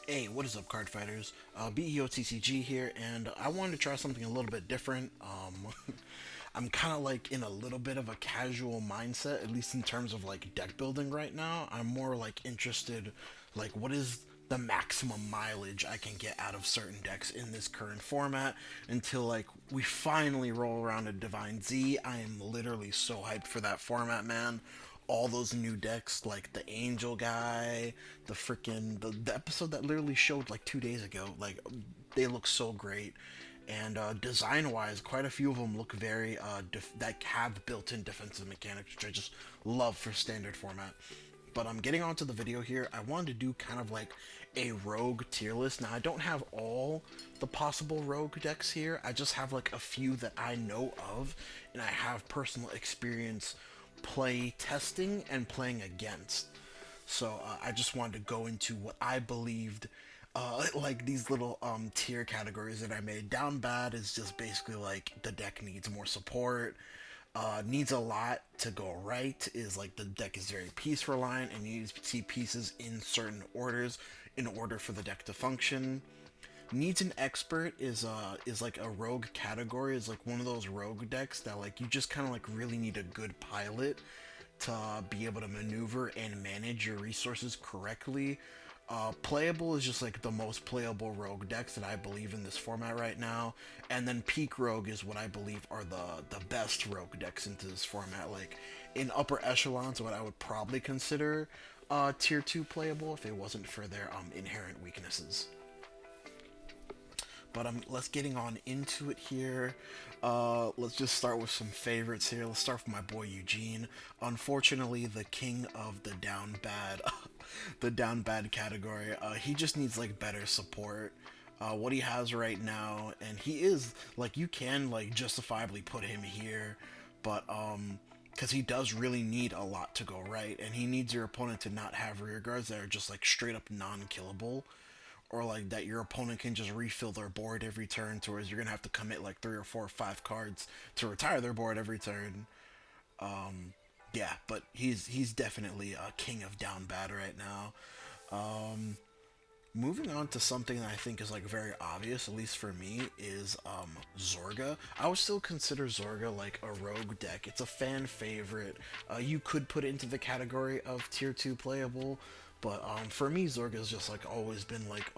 Hey, what is up, card fighters? BEOTCG here, and I wanted to try something a little bit different. I'm kind of like in a little bit of a casual mindset, at least in terms of like deck building right now. I'm more like interested, like, what is the maximum mileage I can get out of certain decks in this current format until like we finally roll around a Divine Z. I am literally so hyped for that format, man. All those new decks, like the Angel guy, the episode that literally showed like 2 days ago, like they look so great. And design wise, quite a few of them look very that have built-in defensive mechanics, which I just love for standard format. But I'm getting onto the video here. I wanted to do kind of like a rogue tier list. Now I don't have all the possible rogue decks here. I just have like a few that I know of, and I have personal experience play testing and playing against. So I just wanted to go into what I believed, like these little tier categories that I made. Down bad is just basically like the deck needs more support. Needs a lot to go right is like the deck is very piece reliant and you need to see pieces in certain orders in order for the deck to function. Needs an expert is like a rogue category, is like one of those rogue decks that like you just kind of like really need a good pilot to be able to maneuver and manage your resources correctly. Playable is just like the most playable rogue decks that I believe in this format right now, and then peak rogue is what I believe are the best rogue decks into this format. Like in upper echelons, what I would probably consider tier two playable if it wasn't for their inherent weaknesses. But let's getting on into it here. Let's just start with some favorites here. Let's start with my boy Eugene. Unfortunately, the king of the down bad, the down bad category. He just needs like better support. What he has right now, and he is like you can like justifiably put him here, but because he does really need a lot to go right, and he needs your opponent to not have rear guards that are just like straight up non-killable, or like that your opponent can just refill their board every turn, to where you're gonna have to commit like 3 or 4 or 5 cards to retire their board every turn. Yeah, but he's definitely a king of down bad right now. Moving on to something that I think is like very obvious, at least for me, is Zorga. I would still consider Zorga like a rogue deck. It's a fan favorite. You could put it into the category of tier two playable, but for me, Zorga has just like always been like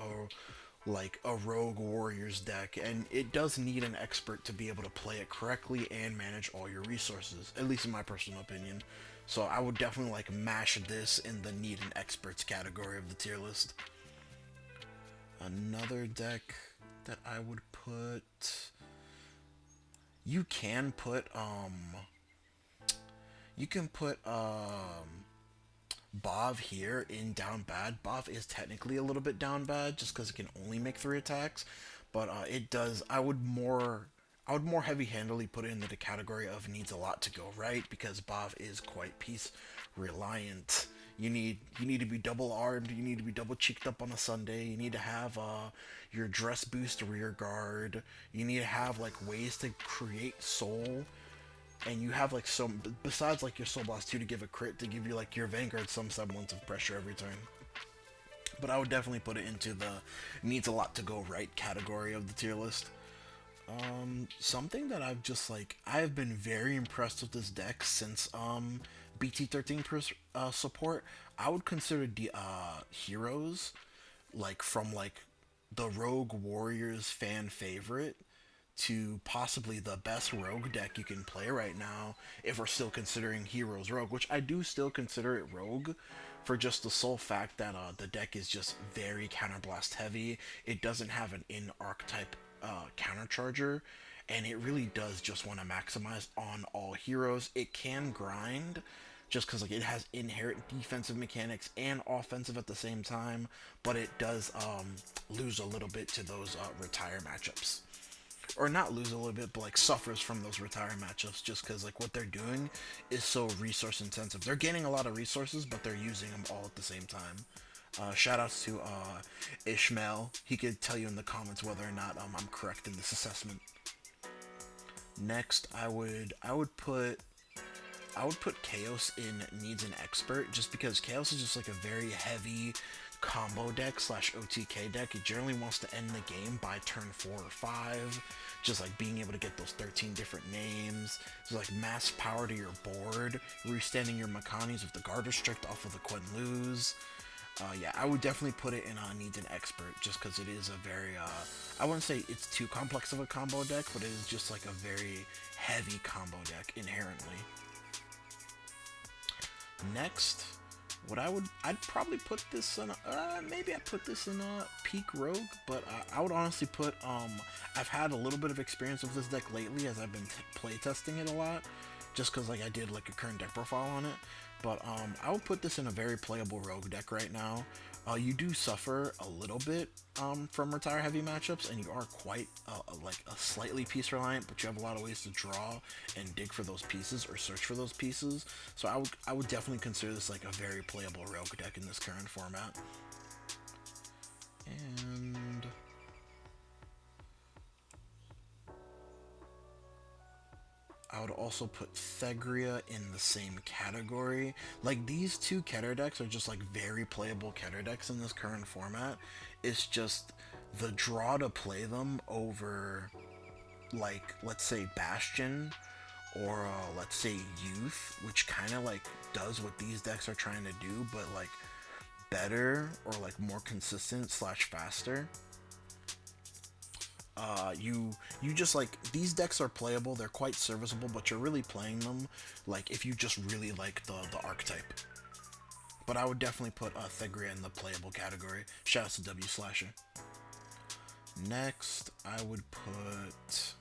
a rogue warriors deck, and it does need an expert to be able to play it correctly and manage all your resources, at least in my personal opinion. So I would definitely like mash this in the need an experts category of the tier list. Another deck that I would put, you can put you can put Bov here in down bad. Bov is technically a little bit down bad just because it can only make 3 attacks, but it does. I would more heavy-handedly put it into the category of needs a lot to go right, because Bov is quite piece reliant. You need to be double armed. You need to be double cheeked up on a Sunday. You need to have your dress boost rear guard. You need to have like ways to create soul, and you have like some besides like your soul blast 2 to give a crit to give you like your Vanguard some semblance of pressure every turn. But I would definitely put it into the needs a lot to go right category of the tier list. Something that I have been very impressed with this deck since BT13 support. I would consider the heroes, like from like the Rogue Warriors fan favorite to possibly the best rogue deck you can play right now, if we're still considering heroes rogue, which I do still consider it rogue, for just the sole fact that the deck is just very counterblast heavy. It doesn't have an in archetype countercharger, and it really does just want to maximize on all heroes. It can grind just because like it has inherent defensive mechanics and offensive at the same time, but it does lose a little bit to those retire matchups, or not lose a little bit, but like suffers from those retire matchups, just because like what they're doing is so resource intensive. They're gaining a lot of resources, but they're using them all at the same time. Shout outs to Ishmael. He could tell you in the comments whether or not I'm correct in this assessment. Next, I would put Chaos in needs an expert, just because Chaos is just like a very heavy combo deck slash OTK deck. It generally wants to end the game by turn 4 or 5. Just like being able to get those 13 different names. So like mass power to your board. Restanding your Makanis with the guard restrict off of the Quen Lose. Yeah, I would definitely put it in needs an expert just because it is a very, I wouldn't say it's too complex of a combo deck, but it is just like a very heavy combo deck inherently. Next, I'd probably put this in, maybe I put this in Peak Rogue, but I would honestly put, I've had a little bit of experience with this deck lately as I've been playtesting it a lot, just because like I did like a current deck profile on it. But I would put this in a very playable rogue deck right now. You do suffer a little bit from retire heavy matchups, and you are quite like a slightly piece reliant, but you have a lot of ways to draw and dig for those pieces or search for those pieces. So I would definitely consider this like a very playable rogue deck in this current format. And I would also put Thegria in the same category. Like, these two Keter decks are just like very playable Keter decks in this current format. It's just the draw to play them over, like, let's say Bastion or let's say Youth, which kind of like does what these decks are trying to do, but like better or like more consistent slash faster. You just like, these decks are playable, they're quite serviceable, but you're really playing them like if you just really like the archetype. But I would definitely put Thegria in the playable category. Shout out to W Slasher. Next, I would put,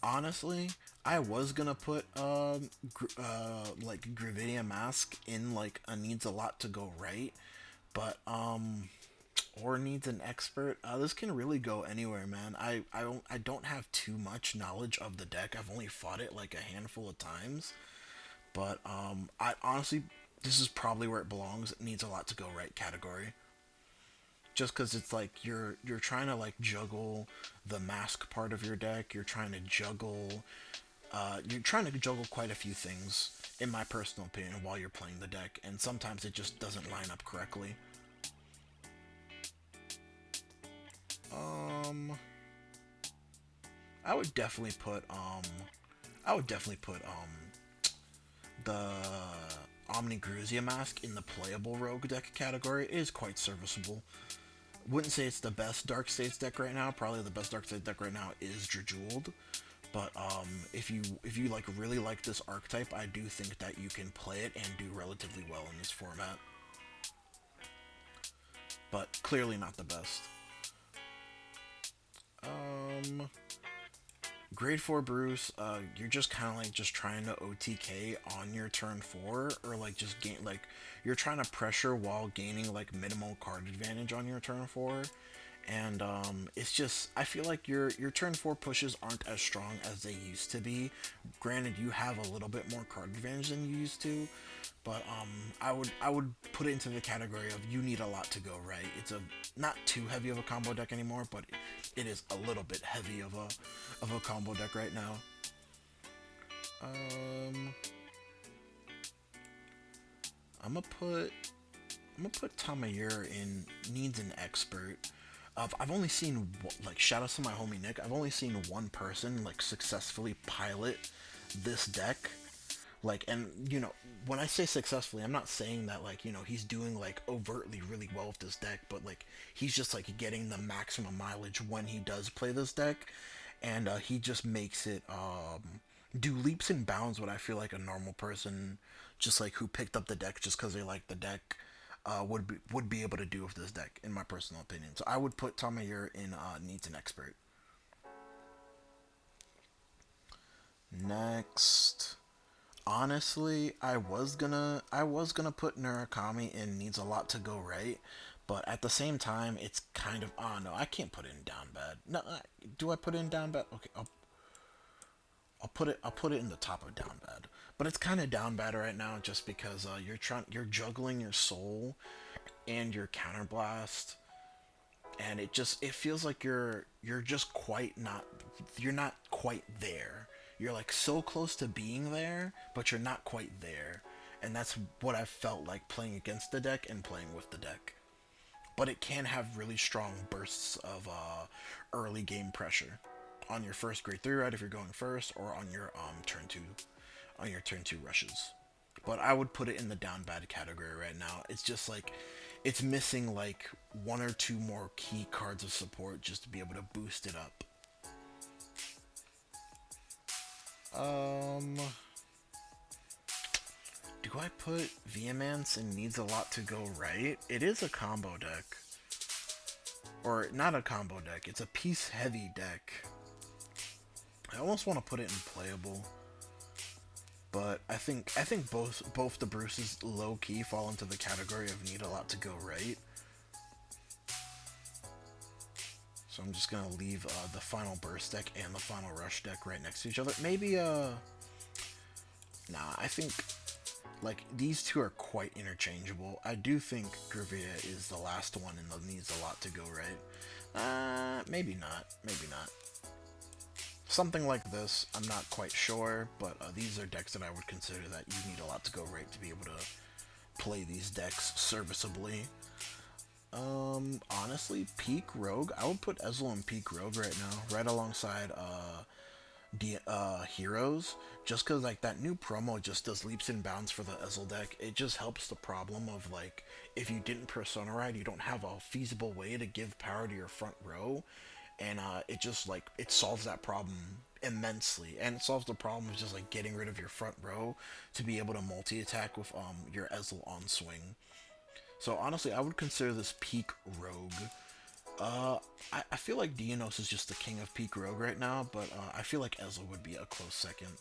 honestly, I was gonna put like Gravidia Mask in like a needs a lot to go right, but or needs an expert. This can really go anywhere, man. I don't have too much knowledge of the deck. I've only fought it like a handful of times, but I honestly, this is probably where it belongs. It needs a lot to go right category. Just because it's like you're trying to like juggle the mask part of your deck. You're trying to juggle quite a few things, in my personal opinion, while you're playing the deck, and sometimes it just doesn't line up correctly. Um, I would definitely put the Omni Gruzia Mask in the playable rogue deck category. It is quite serviceable. Wouldn't say it's the best Dark States deck right now. Probably the best Dark States deck right now is Drajuled. But if you like really like this archetype, I do think that you can play it and do relatively well in this format. But clearly not the best. Grade 4 Bruce, you're just kind of like just trying to OTK on your turn 4, or like just gain, like you're trying to pressure while gaining like minimal card advantage on your turn 4. And it's just, I feel like your turn 4 pushes aren't as strong as they used to be. Granted, you have a little bit more card advantage than you used to, but I would put it into the category of you need a lot to go right. It's a not too heavy of a combo deck anymore, but it is a little bit heavy of a combo deck right now. I'm gonna put Tamayur in needs an expert. I've only seen, like, shout out to my homie Nick, I've only seen one person like successfully pilot this deck. Like, and you know, when I say successfully, I'm not saying that like, you know, he's doing like overtly really well with this deck, but like he's just like getting the maximum mileage when he does play this deck, and he just makes it do leaps and bounds what I feel like a normal person, just like who picked up the deck just because they like the deck, would be able to do with this deck, in my personal opinion. So I would put Tamayur in needs an expert. Next, honestly, I was gonna put Murakami in needs a lot to go right, but at the same time, it's kind of, oh no, I can't put it in down bad. No, do I put it in down bad? Okay, I'll put it in the top of down bad. But it's kind of down bad right now just because you're juggling your soul and your counterblast, and it feels like you're just quite not, you're not quite there. You're like so close to being there, but you're not quite there. and that's what I felt like playing against the deck and playing with the deck. But it can have really strong bursts of early game pressure on your first grade 3 ride if you're going first, or on your turn 2 rushes. But I would put it in the down bad category right now. It's just like it's missing like one or two more key cards of support just to be able to boost it up. Um, do I put Vehemence and Needs a Lot to Go Right? It is a combo deck. Or not a combo deck, it's a piece heavy deck. I almost want to put it in playable. But I think both the Bruces low key fall into the category of Need a Lot to Go Right. So I'm just gonna leave the final burst deck and the final rush deck right next to each other. Maybe nah, I think like these two are quite interchangeable. I do think Gravia is the last one and the Needs a Lot to Go Right. Maybe not. Maybe not. Something like this, I'm not quite sure, but these are decks that I would consider that you need a lot to go right to be able to play these decks serviceably. Honestly, Peak Rogue, I would put Ezel in Peak Rogue right now, right alongside Heroes, just because like that new promo just does leaps and bounds for the Ezel deck. It just helps the problem of like if you didn't Persona Ride, you don't have a feasible way to give power to your front row, and it just like it solves that problem immensely, and it solves the problem of just like getting rid of your front row to be able to multi-attack with your Ezel on swing. So honestly, I would consider this peak Rogue. I feel like Dionysos is just the king of peak Rogue right now, but I feel like Ezel would be a close second.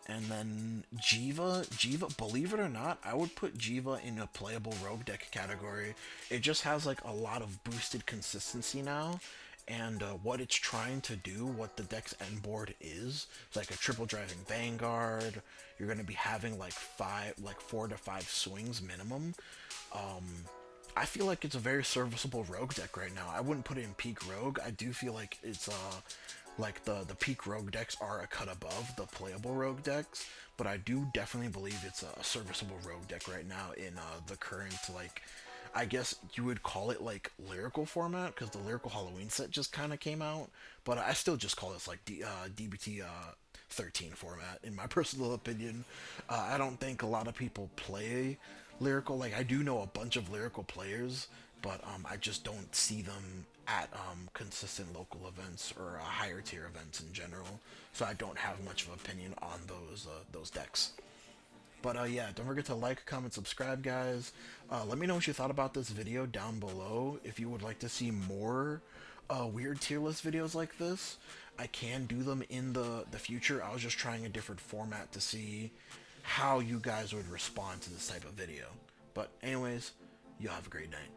And then Jiva, believe it or not, I would put Jiva in a playable Rogue deck category. It just has like a lot of boosted consistency now, and what it's trying to do, what the deck's end board is, it's like a triple driving Vanguard. You're going to be having like 4 to 5 swings minimum. I feel like it's a very serviceable Rogue deck right now. I wouldn't put it in peak Rogue. I do feel like it's like the peak Rogue decks are a cut above the playable Rogue decks, but I do definitely believe it's a serviceable Rogue deck right now in the current, like, I guess you would call it like lyrical format, because the lyrical Halloween set just kind of came out, but I still just call this like D-BT13 format in my personal opinion. I don't think a lot of people play lyrical. Like I do know a bunch of lyrical players, but I just don't see them at consistent local events or higher tier events in general. So I don't have much of an opinion on those decks. But yeah, don't forget to like, comment, subscribe, guys. Let me know what you thought about this video down below. If you would like to see more weird tier list videos like this, I can do them in the future. I was just trying a different format to see how you guys would respond to this type of video. But anyways, you have a great night.